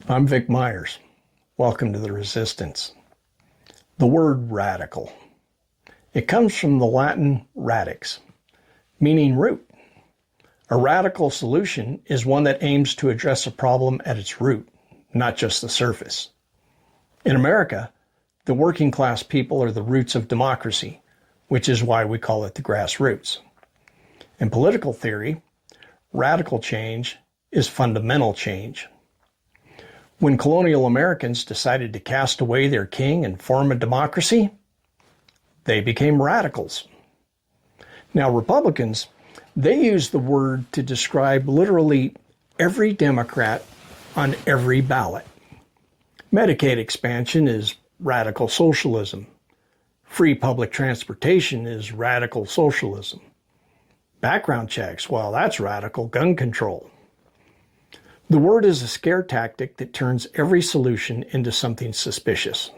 I'm Vic Myers. Welcome to The Resistance. The word radical. It comes from the Latin radix, meaning root. A radical solution is one that aims to address a problem at its root, not just the surface. In America, the working class people are the roots of democracy, which is why we call it the grassroots. In political theory, radical change is fundamental change. When colonial Americans decided to cast away their king and form a democracy, they became radicals. Now, Republicans, they use the word to describe literally every Democrat on every ballot. Medicaid expansion is radical socialism. Free public transportation is radical socialism. Background checks, well, that's radical gun control. The word is a scare tactic that turns every solution into something suspicious.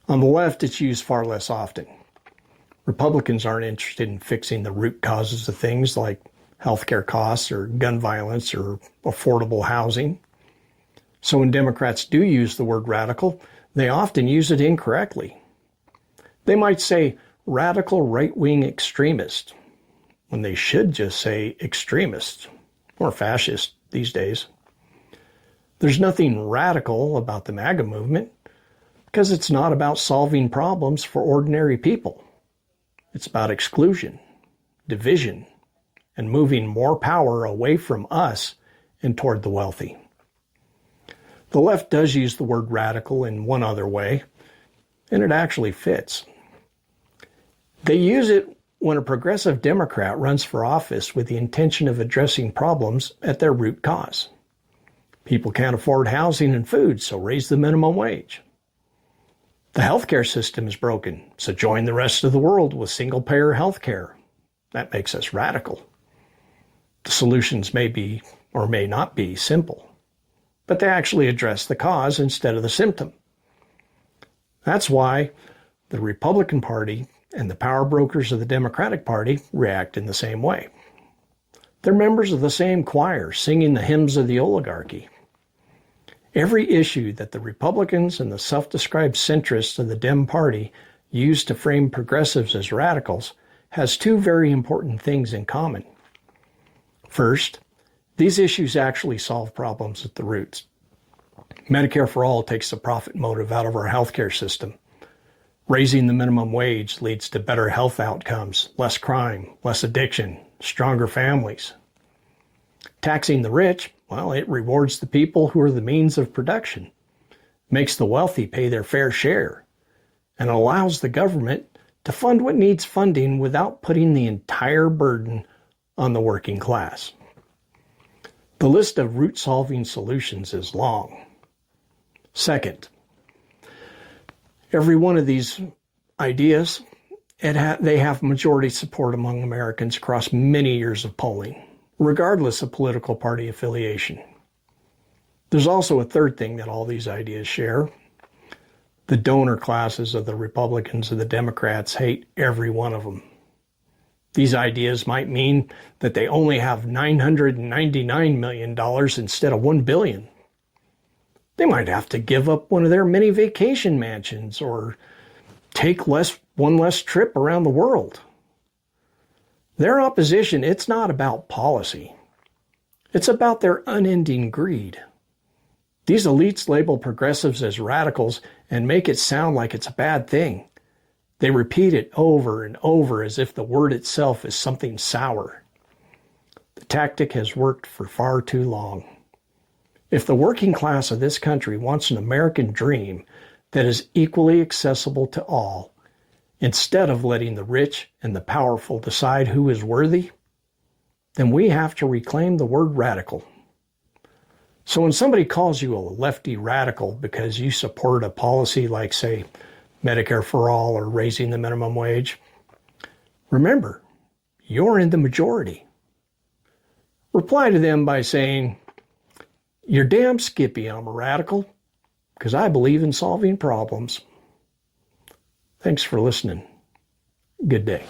On the left, it's used far less often. Republicans aren't interested in fixing the root causes of things like healthcare costs or gun violence or affordable housing. So when Democrats do use the word radical, they often use it incorrectly. They might say radical right-wing extremist, when they should just say extremist or fascist these days. There's nothing radical about the MAGA movement because it's not about solving problems for ordinary people. It's about exclusion, division, and moving more power away from us and toward the wealthy. The left does use the word radical in one other way, and it actually fits. They use it when a progressive Democrat runs for office with the intention of addressing problems at their root cause. People can't afford housing and food, so raise the minimum wage. The healthcare system is broken, so join the rest of the world with single-payer healthcare. That makes us radical. The solutions may be or may not be simple, but they actually address the cause instead of the symptom. That's why the Republican Party and the power brokers of the Democratic Party react in the same way. They're members of the same choir, singing the hymns of the oligarchy. Every issue that the Republicans and the self-described centrists of the Dem Party use to frame progressives as radicals has two very important things in common. First, these issues actually solve problems at the roots. Medicare for all takes the profit motive out of our healthcare system. Raising the minimum wage leads to better health outcomes, less crime, less addiction, stronger families. Taxing the rich, well, it rewards the people who are the means of production, makes the wealthy pay their fair share, and allows the government to fund what needs funding without putting the entire burden on the working class. The list of root-solving solutions is long. Second, every one of these ideas, they have majority support among Americans across many years of polling, regardless of political party affiliation. There's also a third thing that all these ideas share. The donor classes of the Republicans and the Democrats hate every one of them. These ideas might mean that they only have $999 million instead of $1 billion. They might have to give up one of their many vacation mansions or take one less trip around the world. Their opposition, it's not about policy. It's about their unending greed. These elites label progressives as radicals and make it sound like it's a bad thing. They repeat it over and over as if the word itself is something sour. The tactic has worked for far too long. If the working class of this country wants an American dream that is equally accessible to all, instead of letting the rich and the powerful decide who is worthy, then we have to reclaim the word radical. So when somebody calls you a lefty radical because you support a policy like, say, Medicare for all or raising the minimum wage, remember, you're in the majority. Reply to them by saying, "You're damn skippy I'm a radical, because I believe in solving problems." Thanks for listening. Good day.